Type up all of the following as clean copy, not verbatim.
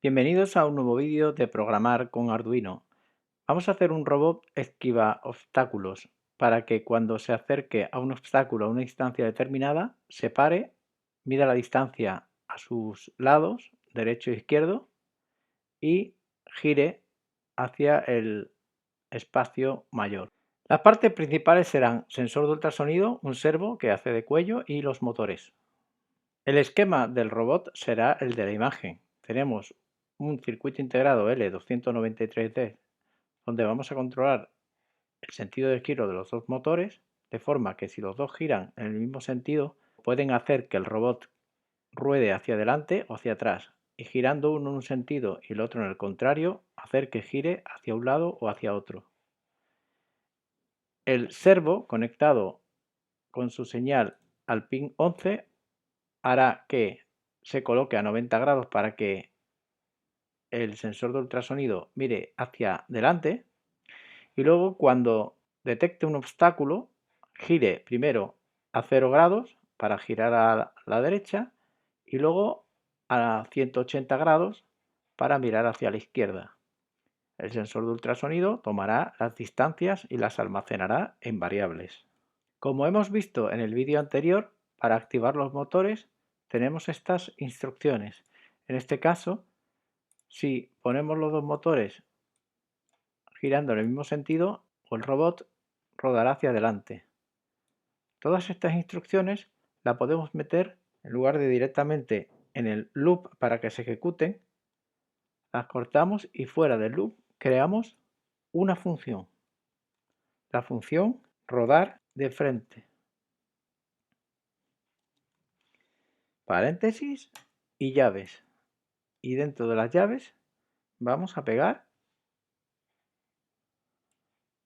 Bienvenidos a un nuevo vídeo de programar con Arduino. Vamos a hacer un robot esquiva obstáculos para que cuando se acerque a un obstáculo a una distancia determinada, se pare, mida la distancia a sus lados, derecho e izquierdo, y gire hacia el espacio mayor. Las partes principales serán sensor de ultrasonido, un servo que hace de cuello y los motores. El esquema del robot será el de la imagen. Tenemos un circuito integrado L293D donde vamos a controlar el sentido de giro de los dos motores, de forma que si los dos giran en el mismo sentido, pueden hacer que el robot ruede hacia adelante o hacia atrás, y girando uno en un sentido y el otro en el contrario, hacer que gire hacia un lado o hacia otro. El servo conectado con su señal al pin 11 hará que se coloque a 90 grados para que el sensor de ultrasonido mire hacia delante y luego cuando detecte un obstáculo gire primero a 0 grados para girar a la derecha y luego a 180 grados para mirar hacia la izquierda. El sensor de ultrasonido tomará las distancias y las almacenará en variables. Como hemos visto en el vídeo anterior, para activar los motores tenemos estas instrucciones. En este caso, si ponemos los dos motores girando en el mismo sentido, el robot rodará hacia adelante. Todas estas instrucciones las podemos meter, en lugar de directamente en el loop para que se ejecuten, las cortamos y fuera del loop creamos una función. La función rodar de frente. Paréntesis y llaves. Y dentro de las llaves vamos a pegar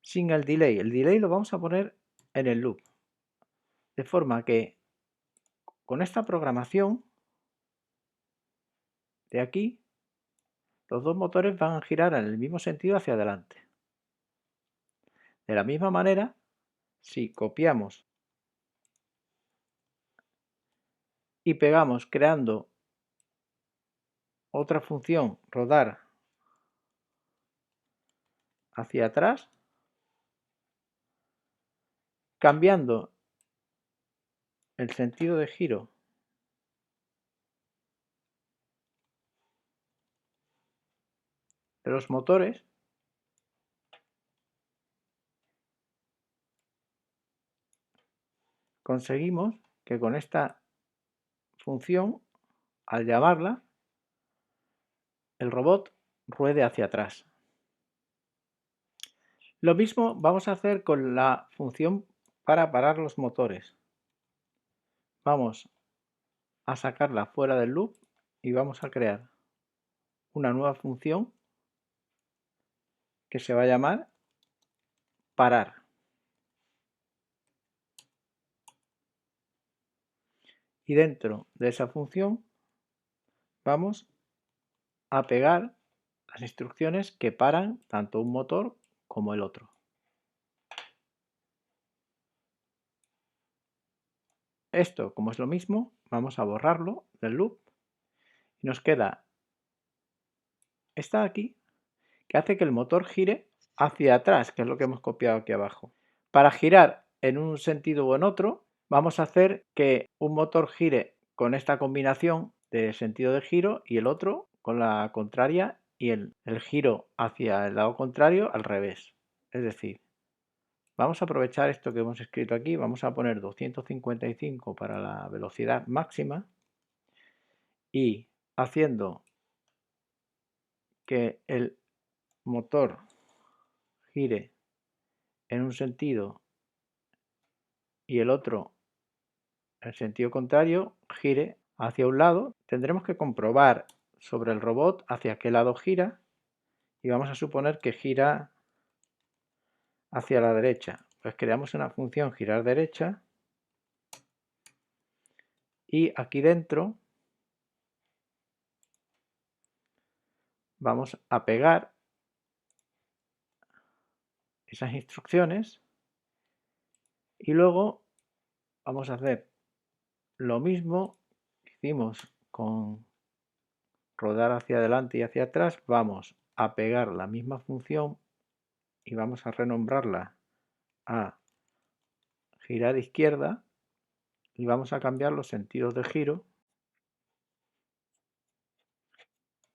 sin el delay. El delay lo vamos a poner en el loop. De forma que con esta programación de aquí, los dos motores van a girar en el mismo sentido hacia adelante. De la misma manera, si copiamos y pegamos creando otra función rodar hacia atrás, cambiando el sentido de giro de los motores, conseguimos que con esta función, al llamarla, el robot ruede hacia atrás. Lo mismo vamos a hacer con la función para parar los motores. Vamos a sacarla fuera del loop y vamos a crear una nueva función que se va a llamar parar. Y dentro de esa función vamos a pegar las instrucciones que paran tanto un motor como el otro. Esto, como es lo mismo, vamos a borrarlo del loop y nos queda esta de aquí que hace que el motor gire hacia atrás, que es lo que hemos copiado aquí abajo. Para girar en un sentido o en otro, vamos a hacer que un motor gire con esta combinación de sentido de giro y el otro con la contraria y el giro hacia el lado contrario al revés. Es decir, vamos a aprovechar esto que hemos escrito aquí, vamos a poner 255 para la velocidad máxima y haciendo que el motor gire en un sentido y el otro en el sentido contrario gire hacia un lado, tendremos que comprobar sobre el robot hacia qué lado gira y vamos a suponer que gira hacia la derecha. Pues creamos una función girar derecha y aquí dentro vamos a pegar esas instrucciones y luego vamos a hacer lo mismo que hicimos con rodar hacia adelante y hacia atrás, vamos a pegar la misma función y vamos a renombrarla a girar izquierda y vamos a cambiar los sentidos de giro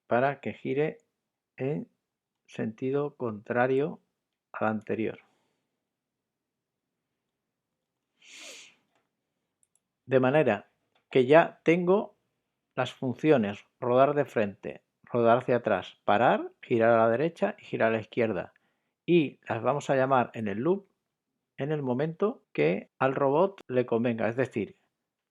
para que gire en sentido contrario al anterior. De manera que ya tengo las funciones rodar de frente, rodar hacia atrás, parar, girar a la derecha y girar a la izquierda. Y las vamos a llamar en el loop en el momento que al robot le convenga. Es decir,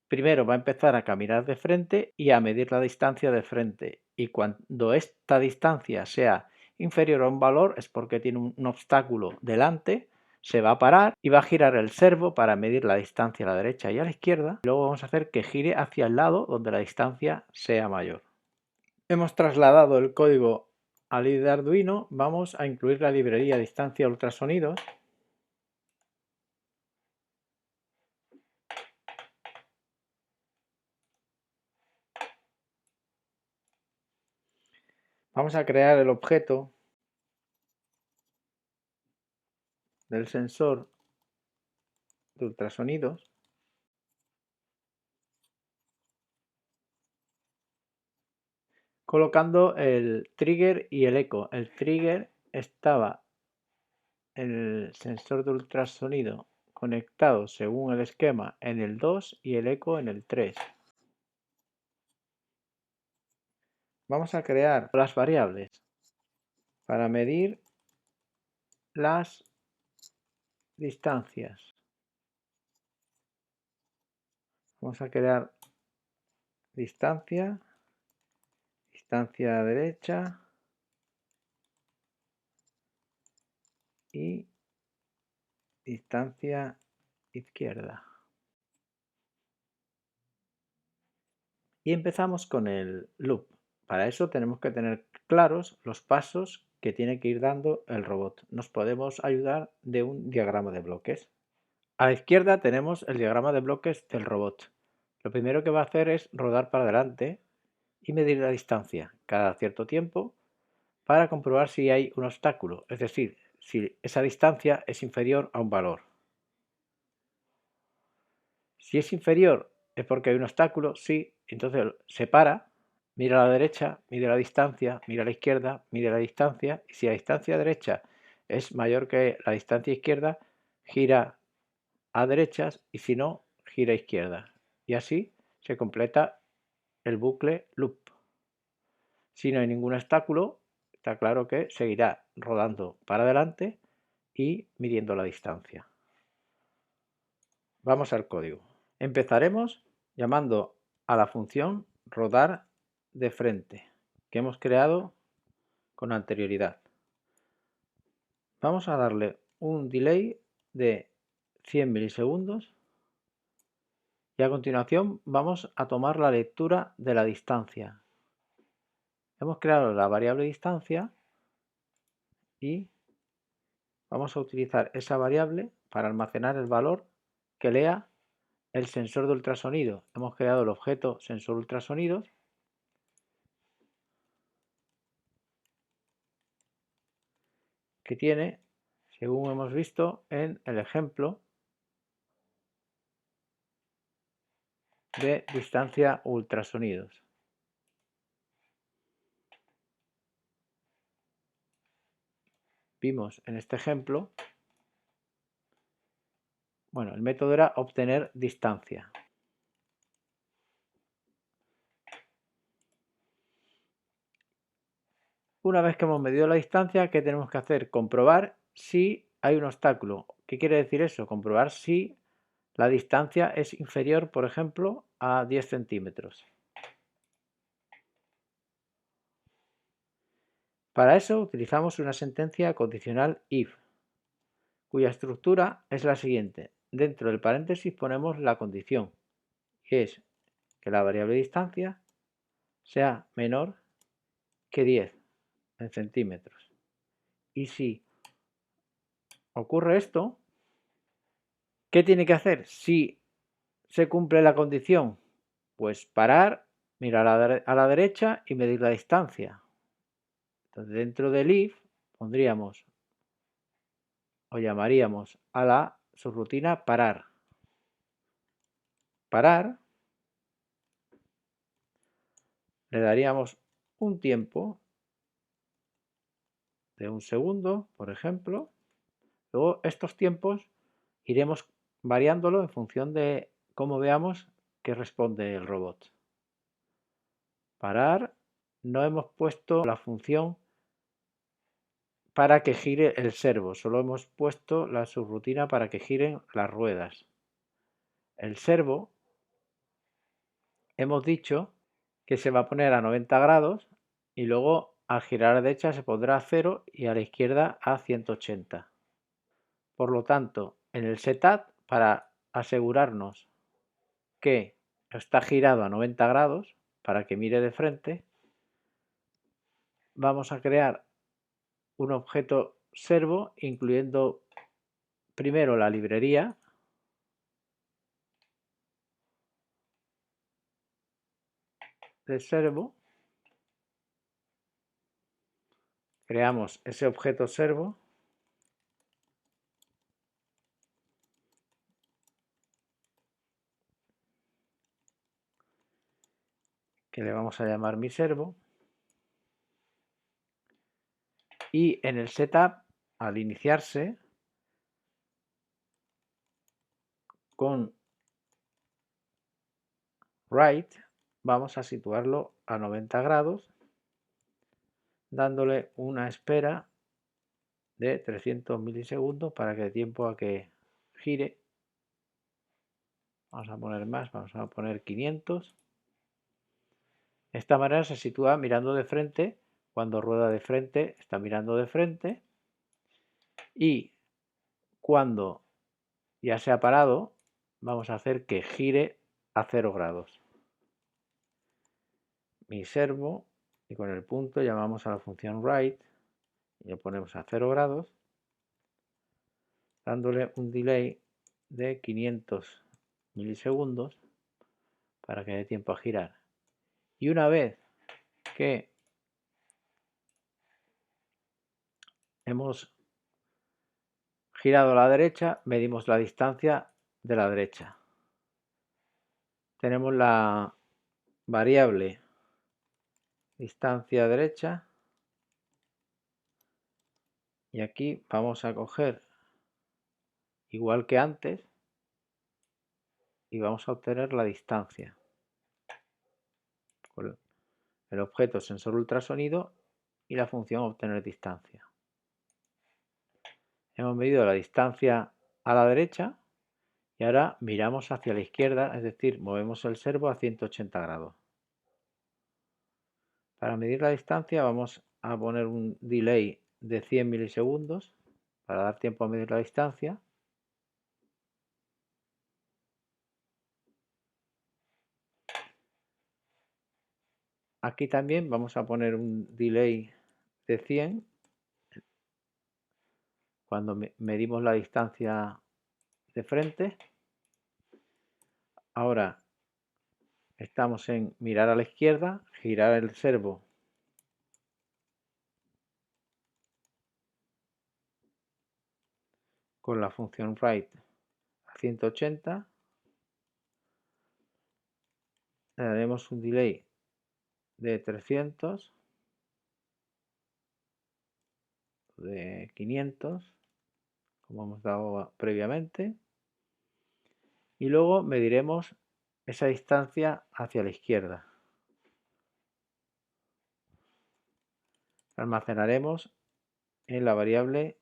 primero va a empezar a caminar de frente y a medir la distancia de frente. Y cuando esta distancia sea inferior a un valor es porque tiene un obstáculo delante, se va a parar y va a girar el servo para medir la distancia a la derecha y a la izquierda. Luego vamos a hacer que gire hacia el lado donde la distancia sea mayor. Hemos trasladado el código al IDE de Arduino. Vamos a incluir la librería distancia ultrasonidos. Vamos a crear el objeto del sensor de ultrasonidos. Colocando el trigger y el eco. El trigger estaba en el sensor de ultrasonido conectado según el esquema en el 2 y el eco en el 3. Vamos a crear las variables para medir las distancias. Vamos a crear distancia, distancia derecha y distancia izquierda. Y empezamos con el loop. Para eso tenemos que tener claros los pasos que tiene que ir dando el robot. Nos podemos ayudar de un diagrama de bloques. A la izquierda tenemos el diagrama de bloques del robot. Lo primero que va a hacer es rodar para adelante y medir la distancia cada cierto tiempo para comprobar si hay un obstáculo, es decir, si esa distancia es inferior a un valor. Si es inferior es porque hay un obstáculo, sí, entonces se para, mira a la derecha, mide la distancia, mira a la izquierda, mide la distancia, y si la distancia derecha es mayor que la distancia izquierda, gira a derechas y si no, gira a izquierda. Y así se completa el bucle loop. Si no hay ningún obstáculo, está claro que seguirá rodando para adelante y midiendo la distancia. Vamos al código. Empezaremos llamando a la función rodar de frente que hemos creado con anterioridad. Vamos a darle un delay de 100 milisegundos y a continuación vamos a tomar la lectura de la distancia. Hemos creado la variable distancia y vamos a utilizar esa variable para almacenar el valor que lea el sensor de ultrasonido. Hemos creado el objeto sensor ultrasonidos que tiene, según hemos visto en el ejemplo de distancia ultrasonidos. Vimos en este ejemplo, bueno, el método era obtener distancia. Una vez que hemos medido la distancia, ¿qué tenemos que hacer? Comprobar si hay un obstáculo. ¿Qué quiere decir eso? Comprobar si la distancia es inferior, por ejemplo, a 10 centímetros. Para eso utilizamos una sentencia condicional if, cuya estructura es la siguiente. Dentro del paréntesis ponemos la condición, que es que la variable distancia sea menor que 10 en centímetros. Y si ocurre esto, ¿qué tiene que hacer? Si se cumple la condición, pues parar mirar a la derecha y medir la distancia. Entonces, dentro del if pondríamos o llamaríamos a la subrutina parar. Parar, le daríamos un tiempo de 1 segundo, por ejemplo. Luego estos tiempos iremos variándolo en función de cómo veamos que responde el robot. Parar, no hemos puesto la función para que gire el servo, solo hemos puesto la subrutina para que giren las ruedas. El servo, hemos dicho que se va a poner a 90 grados y luego al girar a la derecha se pondrá a 0 y a la izquierda a 180. Por lo tanto, en el setup, para asegurarnos que está girado a 90 grados, para que mire de frente, vamos a crear un objeto servo incluyendo primero la librería de servo. Creamos ese objeto servo que le vamos a llamar mi servo, y en el setup, al iniciarse, con right vamos a situarlo a 90 grados, dándole una espera de 300 milisegundos para que dé tiempo a que gire. Vamos a poner más, vamos a poner 500. De esta manera se sitúa mirando de frente. Cuando rueda de frente está mirando de frente, y cuando ya se ha parado vamos a hacer que gire a 0 grados. Mi servo, y con el punto llamamos a la función right y le ponemos a 0 grados, dándole un delay de 500 milisegundos para que dé tiempo a girar. Y una vez que hemos girado a la derecha, medimos la distancia de la derecha. Tenemos la variable distancia derecha y aquí vamos a coger, igual que antes, y vamos a obtener la distancia con el objeto sensor ultrasonido y la función obtener distancia. Hemos medido la distancia a la derecha y ahora miramos hacia la izquierda, es decir, movemos el servo a 180 grados. Para medir la distancia vamos a poner un delay de 100 milisegundos para dar tiempo a medir la distancia. Aquí también vamos a poner un delay de 100 cuando medimos la distancia de frente. Ahora estamos en mirar a la izquierda, girar el servo con la función right a 180. Le daremos un delay de 300, de 500, como hemos dado previamente, y luego mediremos esa distancia hacia la izquierda. Almacenaremos en la variable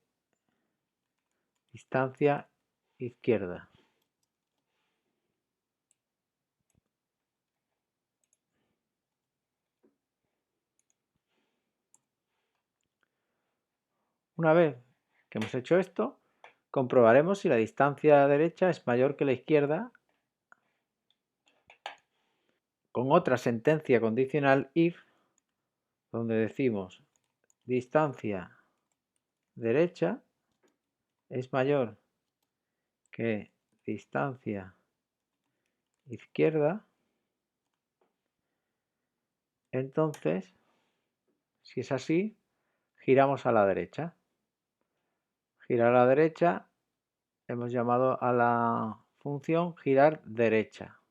distancia izquierda. Una vez que hemos hecho esto, comprobaremos si la distancia derecha es mayor que la izquierda con otra sentencia condicional if, donde decimos distancia derecha es mayor que distancia izquierda Entonces, si es así, giramos a la derecha. Girar a la derecha, hemos llamado a la función girar derecha.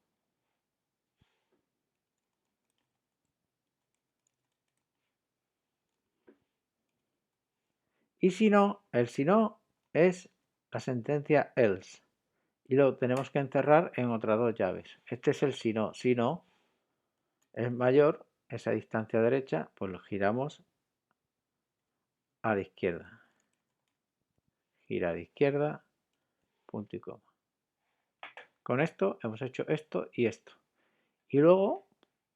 Y si no, el si no es la sentencia else. Y lo tenemos que encerrar en otras dos llaves. Este es el si no. Si no es mayor, esa distancia derecha, pues lo giramos a la izquierda. Gira a la izquierda, punto y coma. Con esto hemos hecho esto y esto. Y luego,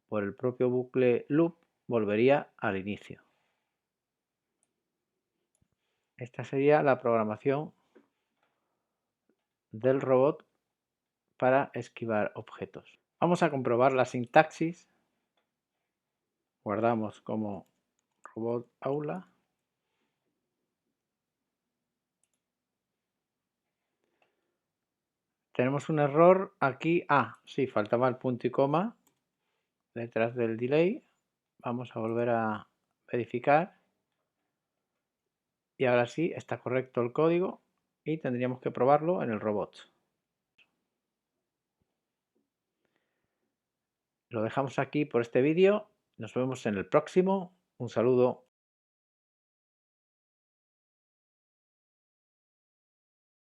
por el propio bucle loop, volvería al inicio. Esta sería la programación del robot para esquivar objetos. Vamos a comprobar la sintaxis. Guardamos como robot aula. Tenemos un error aquí. Sí, faltaba el punto y coma detrás del delay. Vamos a volver a verificar. Y ahora sí, está correcto el código y tendríamos que probarlo en el robot. Lo dejamos aquí por este vídeo. Nos vemos en el próximo. Un saludo.